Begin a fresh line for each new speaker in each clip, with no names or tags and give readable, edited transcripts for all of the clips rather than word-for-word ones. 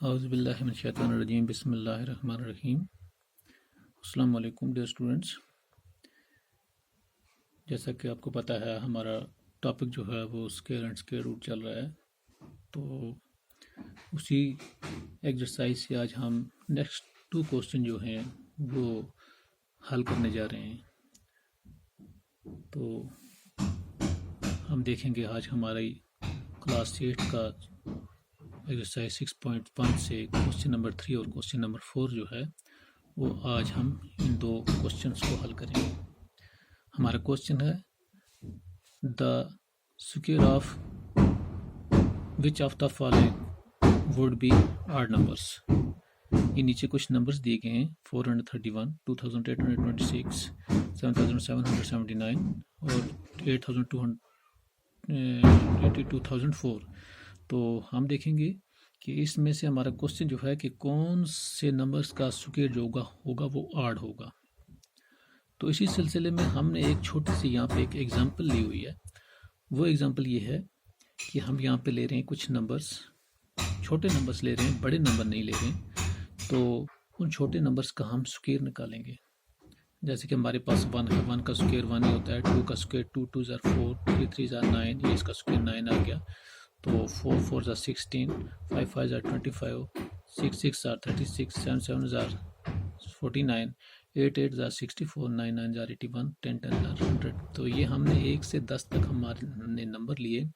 औज़ुबिल्लाहि मिनश्शैतानिर्रजीम बिस्मिल्लाहिर्रहमानिर्रहीम। अस्सलाम वालेकुम डियर स्टूडेंट्स। जैसा कि आपको पता है हमारा टॉपिक जो है वो स्क्वायर एंड स्क्वायर रूट चल रहा है, तो उसी एक्सरसाइज से आज हम नेक्स्ट 2 क्वेश्चन जो हैं वो हल करने जा रहे हैं। तो हम देखेंगे आज हमारी क्लास 8 का एक्सरसाइज 6.1 से क्वेश्चन नंबर 3 और क्वेश्चन नंबर 4 जो है वो आज हम इन 2 क्वेश्चंस को हल करेंगे। हमारा क्वेश्चन है the square of which of the following would be odd numbers. ये नीचे कुछ नंबर्स दिए गए हैं 431, 2826, 7779 और 82,004। तो हम देखेंगे कि इसमें से हमारा क्वेश्चन जो है कि कौन से नंबर्स का स्क्वायर जो होगा वो ऑड होगा। तो इसी सिलसिले में हमने एक छोटी सी यहाँ पे एक एग्जांपल ली हुई है। वो एग्जांपल ये है कि हम यहाँ पे ले रहे हैं कुछ नंबर्स, छोटे नंबर्स ले रहे हैं, बड़े नंबर नहीं ले रहे हैं। तो उन छोटे नंबर्स का हम स्क्वायर निकालेंगे। जैसे कि हमारे पास 1 है, 1 का स्क्वायर 1 ही होता है, 2 का स्क्वायर 2, 2 ज़ार 4, 3, 3 ज़ार 9, ये इसका स्क्वायर 9 आ गया। तो 4, 4 ज़ार 16, 5, 5 ज़ार 25, 6, 6 ज़ार 36, 7, 7 ज़ार 49, 8, 8 ज़ार 64, 9, 9 ज़ार 81, 10, 10 ज़ार 100। तो ये हमने 1 से 10 तक हमने नंबर लिए।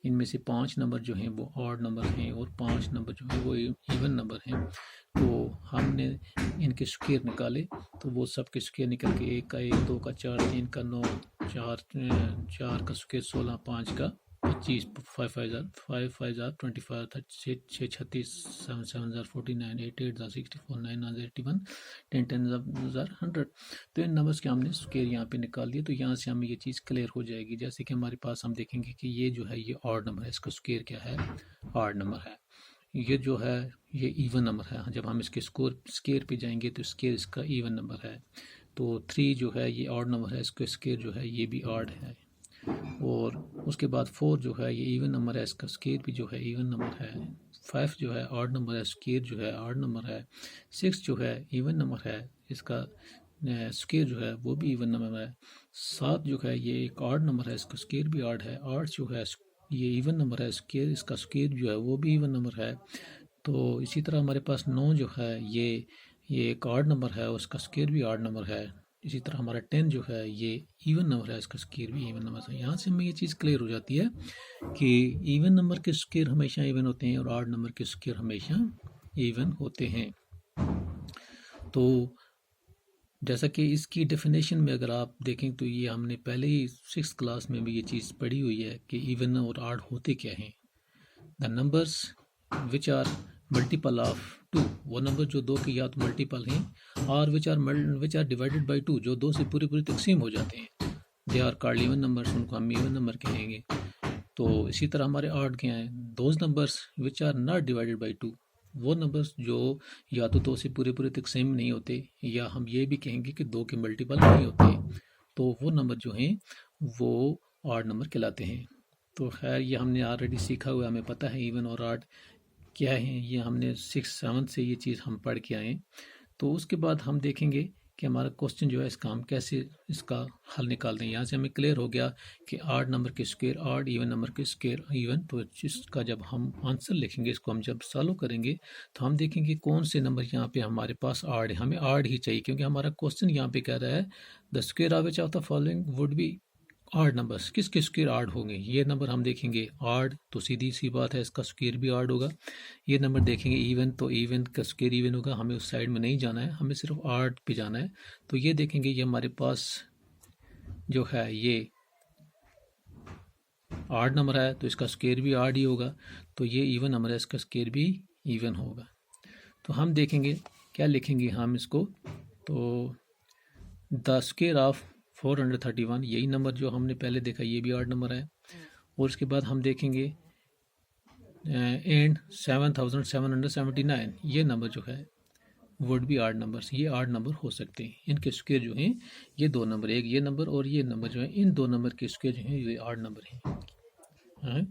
इनमें से 5 नंबर जो हैं वो ऑड नंबर हैं और 5 नंबर जो हैं वो इवन नंबर हैं। तो हमने इनके स्क्वायर निकाले, तो वो सब के स्क्वायर निकल के 1 का 1, 2 का 4, 3 का 9, 4 का स्क्वायर 16, 5 का 25, 5 5 ज़ार 25, 6 36, 7 7 ज़ार 49, 8 8 ज़ार 64, 9 9 ज़ार 81, 10 10 ज़ार 100। तो इन नंबर्स के हमने स्क्वायर यहाँ पे निकाल दिए। तो यहाँ से हमें ये चीज़ क्लियर हो जाएगी। जैसे कि हमारे पास हम देखेंगे कि ये जो है ये ऑड नंबर है, इसका स्क्वायर क्या है, ऑड नंबर है। ये जो है ये इवन नंबर है। जब हम इसके स्क्वायर पे जाएंगे तो स्क्वायर इसका इवन नंबर है। तो 3 जो है ये ऑड नंबर है, इसका स्क्वायर जो है ये भी ऑड है। और उसके बाद 4 जो है ये इवन नंबर है, इसका स्क्वायर भी जो है इवन नंबर है। 5 जो है ऑड नंबर है, स्क्वायर जो है ऑड नंबर है। 6 जो है इवन नंबर है, इसका स्क्वायर जो है वो भी इवन नंबर है। 7 जो है ये एक ऑड नंबर है, इसका स्क्वायर भी ऑड है। 8 जो है ये इवन नंबर है, स्क्वायर इसका स्क्वायर जो है वो भी इवन नंबर है। तो इसी तरह हमारे पास 9 जो है ये एक ऑड नंबर है, उसका स्क्वायर भी ऑड नंबर है। इसी तरह हमारा 10 जो है ये इवन नंबर है, इसका स्क्वायर भी इवन नंबर है। यहाँ से हमें ये चीज़ क्लियर हो जाती है कि इवन नंबर के स्क्वायर हमेशा इवन होते हैं और ऑड नंबर के स्क्वायर हमेशा इवन होते हैं। तो जैसा कि इसकी डेफिनेशन में अगर आप देखें तो ये हमने पहले ही 6th क्लास में भी ये चीज़ पढ़ी हुई है कि इवन और ऑड होते क्या हैं। The numbers which are multiple of 2, वो नंबर जो 2 के या तो मल्टीपल हैं, और विच आर डिवाइडेड बाई 2, जो 2 से पूरी तकसीम हो जाते हैं, they are called even numbers, उनको हम इवन नंबर कहेंगे। तो इसी तरह हमारे ऑड क्या हैं, those numbers which are not divided by 2, वो नंबर्स जो या तो 2 से पूरे तकसीम नहीं होते, या हम ये भी कहेंगे कि 2 के मल्टीपल नहीं होते, तो वो नंबर जो हैं वो ऑड नंबर कहलाते हैं। तो खैर ये हमने ऑलरेडी सीखा हुआ, हमें पता है इवन और ऑड क्या है, ये हमने 6 7 से ये चीज़ हम पढ़ के आए। तो उसके बाद हम देखेंगे कि हमारा क्वेश्चन जो है इसका हम कैसे इसका हल निकालते हैं। यहाँ से हमें क्लियर हो गया कि ऑड नंबर के स्क्वायर ऑड, इवन नंबर के स्क्वायर इवन। तो इसका जब हम आंसर लिखेंगे, इसको हम जब सॉल्व करेंगे तो हम देखेंगे कौन से नंबर यहाँ पे हमारे पास ऑड है। हमें ऑड ही चाहिए क्योंकि हमारा क्वेश्चन यहाँ पे कह रहा है the square of which of the following would be odd numbers, किसके स्क्वायर ऑड होंगे। ये नंबर हम देखेंगे ऑड, तो सीधी सी बात है इसका स्क्वायर भी ऑड होगा। ये नंबर देखेंगे इवन, तो इवन का स्क्वायर इवन होगा। हमें उस साइड में नहीं जाना है, हमें सिर्फ ऑड पे जाना है। तो ये देखेंगे ये हमारे पास जो है ये ऑड नंबर है, तो इसका स्क्वायर भी ऑड ही होगा। तो ये इवन नंबर है, इसका स्क्वायर भी इवन होगा। तो हम देखेंगे क्या लिखेंगे हम इसको, तो द स्क्वायर ऑफ 431, यही नंबर जो हमने पहले देखा ये भी ऑड नंबर है। और उसके बाद हम देखेंगे एंड 7779, ये नंबर जो है वुड भी ऑड नंबर्स, ये ऑड नंबर हो सकते हैं। इनके स्क्वायर जो हैं ये 2 नंबर, एक ये नंबर और ये नंबर जो है, इन 2 नंबर के स्क्वायर जो हैं ये ऑड नंबर हैं।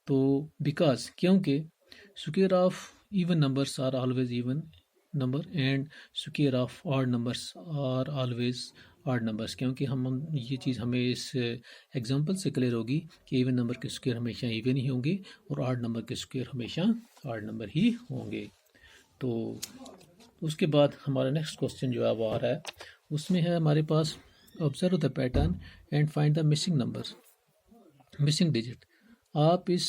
तो बिकॉज क्योंकि square of even numbers are always even number and square of odd numbers are always odd numbers, क्योंकि हम ये चीज़ हमें इस एग्जांपल से क्लियर होगी कि इवन नंबर के स्क्वायर हमेशा इवन ही होंगे और ऑड नंबर के स्क्वायर हमेशा ऑड नंबर ही होंगे। तो उसके बाद हमारा नेक्स्ट क्वेश्चन जो है वो आ रहा है, उसमें है हमारे पास observe the pattern and find the missing numbers, missing digit. आप इस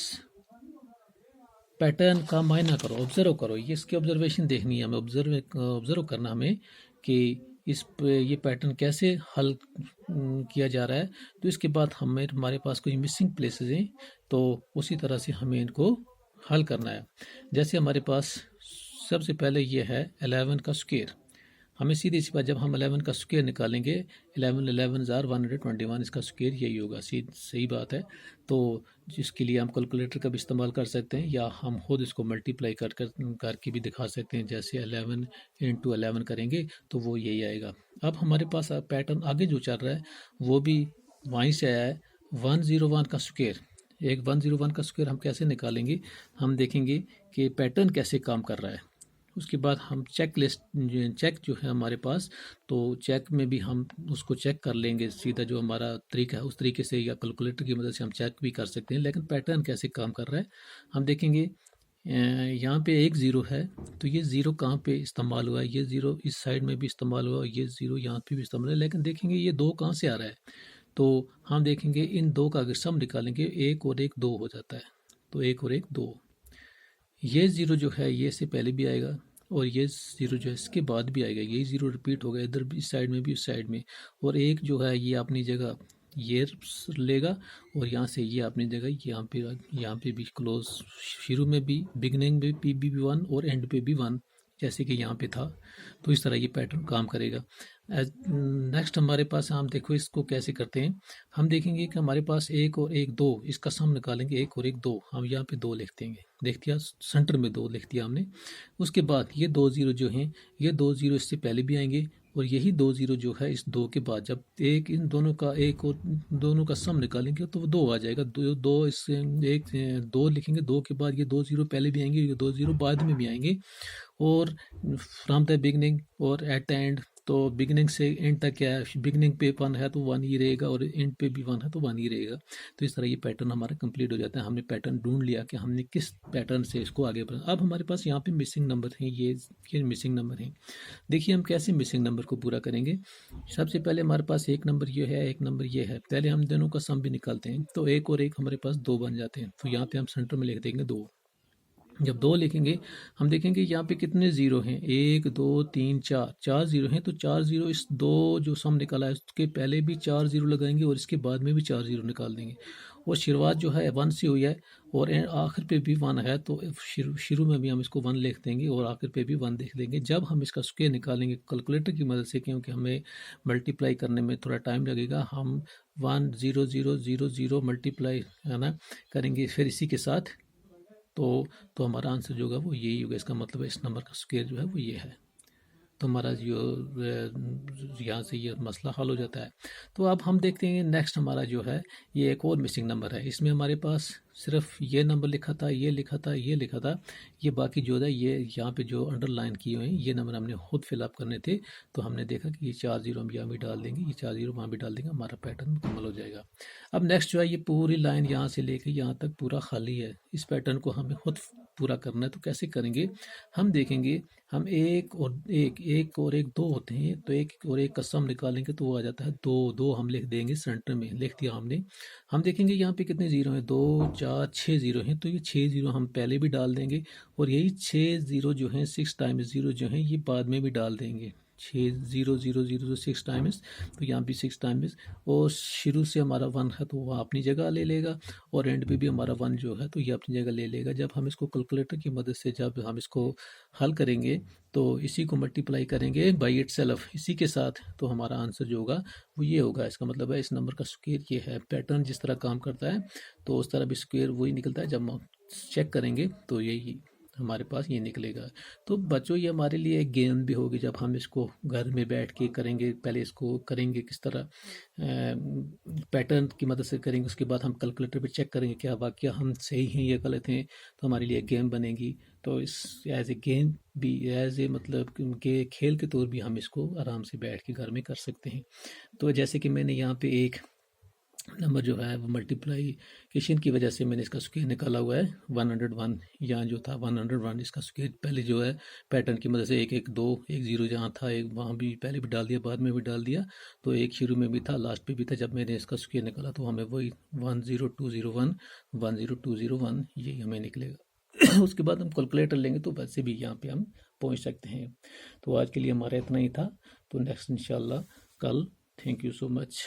पैटर्न का मायना करो, ऑब्जर्व करो, ये इसकी ऑब्जर्वेशन देखनी है हमें, ऑब्जर्व करना हमें कि ये पैटर्न कैसे हल किया जा रहा है। तो इसके बाद हमारे पास कोई मिसिंग प्लेसेस हैं तो उसी तरह से हमें इनको हल करना है। जैसे हमारे पास सबसे पहले ये है 11 का स्क्वायर, हमें सीधी सी बात, जब हम 11 का स्क्वायर निकालेंगे 11 121 इसका स्क्वायर यही होगा, सही बात है। तो जिसके लिए हम कैलकुलेटर का भी इस्तेमाल कर सकते हैं या हम खुद इसको मल्टीप्लाई करके भी दिखा सकते हैं। जैसे 11 × 11 करेंगे तो वो यही आएगा। अब हमारे पास पैटर्न आगे जो चल रहा है वो भी वहीं से आया है, 101 का स्क्वायर। एक 101 का स्क्वायर हम कैसे निकालेंगे, हम देखेंगे कि पैटर्न कैसे काम कर रहा है। उसके बाद हम चेक जो है हमारे पास, तो चेक में भी हम उसको चेक कर लेंगे सीधा, जो हमारा तरीका है उस तरीके से, या कैलकुलेटर की मदद से हम चेक भी कर सकते हैं। लेकिन पैटर्न कैसे काम कर रहा है हम देखेंगे। यहाँ पे एक ज़ीरो है तो ये ज़ीरो कहाँ पे इस्तेमाल हुआ है, ये ज़ीरो इस साइड में भी इस्तेमाल हुआ, ये ज़ीरो यहाँ पे भी इस्तेमाल है। लेकिन देखेंगे ये दो कहाँ से आ रहा है, तो हम देखेंगे इन दो का अगर सम निकालेंगे 1 और 1 2 हो जाता है। तो 1 और 1 2, ये ज़ीरो जो है ये से पहले भी आएगा और ये ज़ीरो जो है इसके बाद भी आएगा, यही ज़ीरो रिपीट होगा इधर भी, इस साइड में भी उस साइड में। और एक जो है ये अपनी जगह ये लेगा और यहाँ से ये अपनी जगह यहाँ पे भी क्लोज, शुरू में भी बिगनिंग में भी 1 और एंड पे भी 1, जैसे कि यहाँ पे था। तो इस तरह ये पैटर्न काम करेगा। नेक्स्ट हमारे पास हम देखो इसको कैसे करते हैं। हम देखेंगे कि हमारे पास 1 और 1 2, इसका सम निकालेंगे। 1 और 1 2, हम यहाँ पे 2 लिख देंगे, देख दिया सेंटर में 2 लिख दिया हमने। उसके बाद ये 2 ज़ीरो जो हैं, ये 2 ज़ीरो इससे पहले भी आएंगे और यही 2 ज़ीरो जो है इस 2 के बाद, जब एक इन दोनों का एक और दोनों का सम निकालेंगे तो वो 2 आ जाएगा। दो इससे एक 2 लिखेंगे, 2 के बाद ये 2 ज़ीरो पहले भी आएंगे, ये 2 ज़ीरो बाद में भी आएंगे। और फ्रॉम द बिगनिंग और एट द एंड, तो बिगनिंग से एंड तक क्या है, बिगनिंग पे 1 है तो 1 ही रहेगा और एंड पे भी 1 है तो 1 ही रहेगा। तो इस तरह ये पैटर्न हमारा कंप्लीट हो जाता है। हमने पैटर्न ढूंढ लिया कि हमने किस पैटर्न से इसको आगे बढ़ा। अब हमारे पास यहाँ पे मिसिंग नंबर हैं, ये मिसिंग नंबर हैं। देखिए हम कैसे मिसिंग नंबर को पूरा करेंगे। सबसे पहले हमारे पास एक नंबर ये है, एक नंबर ये है, पहले हम दोनों का सम भी निकालते हैं। तो 1 और 1 हमारे पास 2 बन जाते हैं। तो यहाँ पे हम सेंटर में लिख देंगे 2। जब 2 लिखेंगे हम देखेंगे यहाँ पे कितने ज़ीरो हैं, 1 2 3 4, 4 ज़ीरो हैं। तो 4 ज़ीरो इस 2 जो सम निकाला है उसके पहले भी 4 ज़ीरो लगाएंगे और इसके बाद में भी 4 ज़ीरो निकाल देंगे। और शुरुआत जो है 1 से हुई है और आखिर पे भी 1 है, तो शुरू में भी हम इसको 1 लिख देंगे और आखिर पे भी 1 लिख देंगे। जब हम इसका स्क्वायर निकालेंगे कैलकुलेटर की मदद से, क्योंकि हमें मल्टीप्लाई करने में थोड़ा टाइम लगेगा, हम 1 0 0 0 0 मल्टीप्लाई है ना करेंगे फिर इसी के साथ, तो हमारा आंसर जो होगा वो यही होगा। इसका मतलब है इस नंबर का स्क्वायर जो है वो ये है। तो हमारा जो यहाँ से ये मसला हल हो जाता है। तो अब हम देखते हैं नेक्स्ट हमारा जो है ये एक और मिसिंग नंबर है। इसमें हमारे पास सिर्फ ये नंबर लिखा था, ये लिखा था, ये लिखा था, ये बाकी जो है ये यहाँ पे जो अंडरलाइन किए हुए हैं ये नंबर हमने खुद फिलअप करने थे। तो हमने देखा कि ये 4 ज़ीरो हम यहाँ भी डाल देंगे, ये 4 ज़ीरो वहाँ भी डाल देंगे, हमारा पैटर्न मुकम्मल हो जाएगा। अब नेक्स्ट जो है ये पूरी लाइन यहाँ से लेकर यहाँ तक पूरा खाली है। इस पैटर्न को हमें खुद पूरा करना है। तो कैसे करेंगे हम देखेंगे। हम 1 और 1 2 होते हैं, तो 1 और 1 का सम निकालेंगे तो वो आ जाता है 2 2 हम लिख देंगे सेंटर में, लिख दिया हमने। हम देखेंगे यहाँ पे कितने ज़ीरो हैं, 2 4 6 ज़ीरो हैं। तो ये 6 ज़ीरो हम पहले भी डाल देंगे और यही 6 ज़ीरो जो हैं 6 टाइम्स ज़ीरो जो हैं ये बाद में भी डाल देंगे। 6 0 0 0 तो 6 टाइम्स, तो यहाँ भी 6 टाइम्स। और शुरू से हमारा 1 है तो वह अपनी जगह ले लेगा और एंड पे भी हमारा 1 जो है तो ये अपनी जगह ले लेगा। जब हम इसको कैलकुलेटर की मदद से जब हम इसको हल करेंगे तो इसी को मल्टीप्लाई करेंगे बाई इटसेल्फ, इसी के साथ, तो हमारा आंसर जो होगा वो ये होगा। इसका मतलब है इस नंबर का स्क्वायर ये है। पैटर्न जिस तरह काम करता है तो उस तरह भी स्क्वायर वही निकलता है। जब हम चेक करेंगे तो यही हमारे पास ये निकलेगा। तो बच्चों ये हमारे लिए एक गेम भी होगी जब हम इसको घर में बैठ के करेंगे। पहले इसको करेंगे किस तरह पैटर्न की मदद से करेंगे, उसके बाद हम कैलकुलेटर पे चेक करेंगे क्या वाकया हम सही हैं या गलत हैं, तो हमारे लिए गेम बनेगी। तो इस एज ए गेम भी, एज ए मतलब के खेल के तौर भी हम इसको आराम से बैठ के घर में कर सकते हैं। तो जैसे कि मैंने यहाँ पे एक नंबर जो है वो मल्टीप्लाइकेशन की वजह से मैंने इसका स्क्वायर निकाला हुआ है 101। यहाँ जो था 101, इसका स्क्वायर पहले जो है पैटर्न की मदद से 1 1 2 1 0 जहाँ था एक वहाँ भी पहले भी डाल दिया, बाद में भी डाल दिया। तो एक शुरू में भी था, लास्ट पे भी था। जब मैंने इसका स्क्वायर निकाला तो हमें वही 10201 10201 यही हमें निकलेगा। उसके बाद हम कैलकुलेटर लेंगे तो वैसे भी यहाँ पे हम पहुँच सकते हैं। तो आज के लिए हमारा इतना ही था। तो नेक्स्ट इंशाल्लाह कल। Thank you so much.